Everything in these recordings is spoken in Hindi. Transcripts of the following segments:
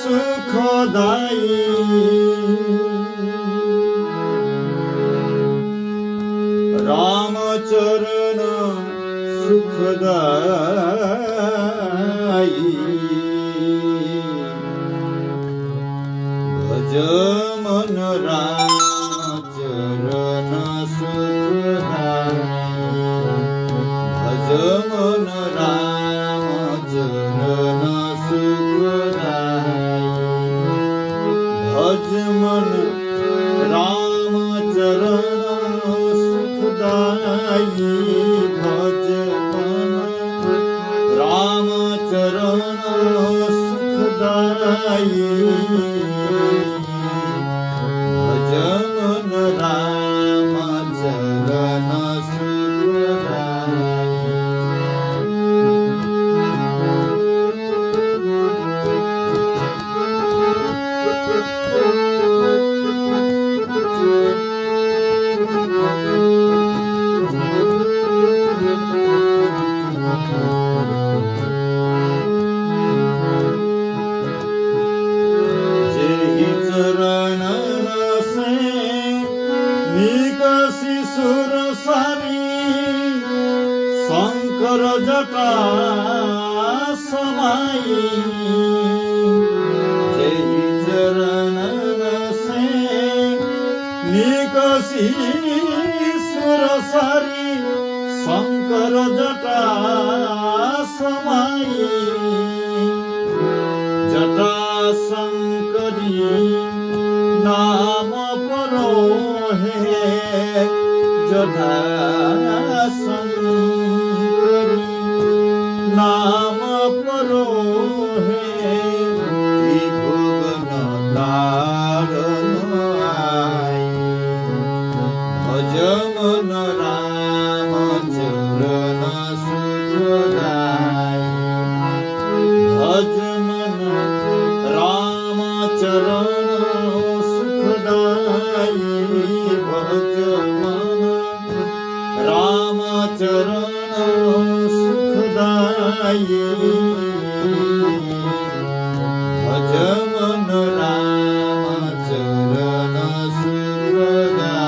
सुखदायी रामचरण सुखदायी भज मन रामचरण सुखदायी भज मन रामचरण सुखदायी भज मन रामचरण सुखदायी भज मन रामचरण सुखदायी भज मन रामचरण शंकर जटा समाई जेहि चरण से निकसी सुर सारी शंकर जटा समाई जटा शंकरी नाम परो है जटा नाम परो है त्रिभुवन तारण आई भज मन रामचरण सुखदायी भज मन रामचरण सुखदायी भज मन रामचरण सुखदायी भज मन रामचरण सुखदायी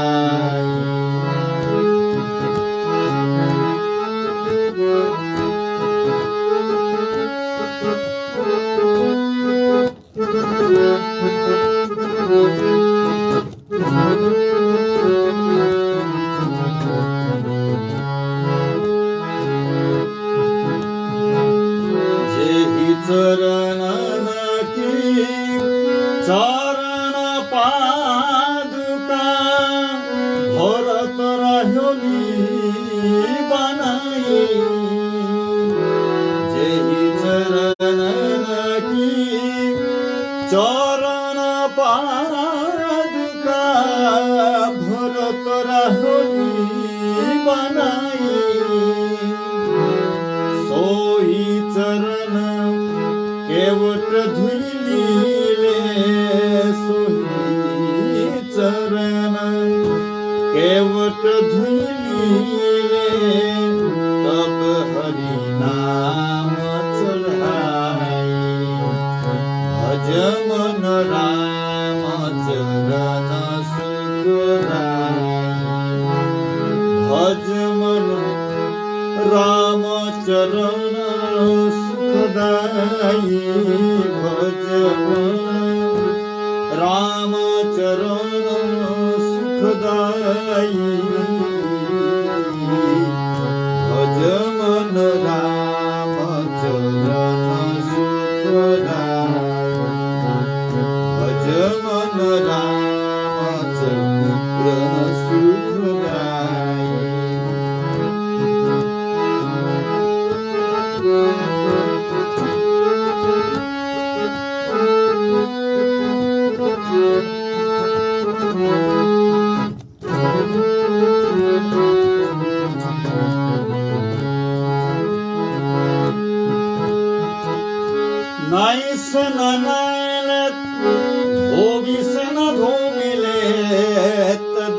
चरण की चरण पादुका भरत रह्योली बनाई जेहि चरण की चरण पादुका भरत रह्योली बनाई सोई चरण केवट धुइले सोही चरण केवट धुइले तब हरि नाम चढ़ाई भज मन रामचरण सुखदायी भज मन रामचरण सुखदायी भज मन रामचरण सुखदायी भज मन रामचरण सुखदायी भज मन रामचरण सुखदायी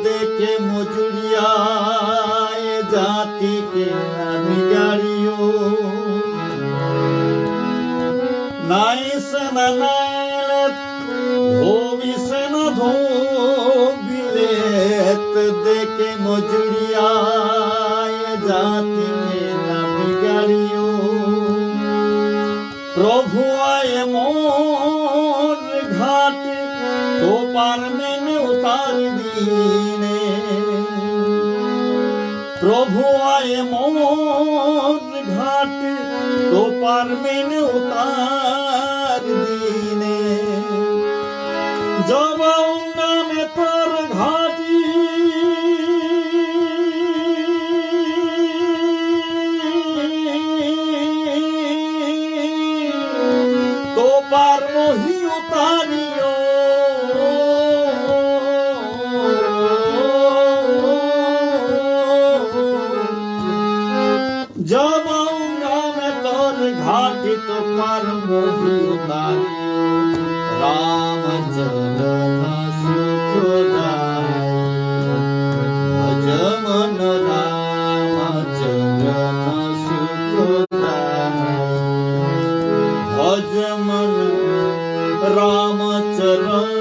देखे मुजुरिया जाति के बिगाड़ियो नाई ধোবিসেন নাইলেত ধোবিসেন ধোবিলেত দেখে মজুরিয়ায় জাতি না বিগাড়িও প্রভু আয় মোর ঘাট তো পারবেন উতার দিনে প্রভু আয় মোর ঘাট তো পারবেন উতার দিনে জবাও নামে তোর ঘাটি তো পারবহি উতারিও জবাও নামে তোর ঘাটি তো পারবহি উতারিও রাম চরণ সুখদায় ভজ মন রাম চরণ সুখদায় ভজ মন রাম চরণ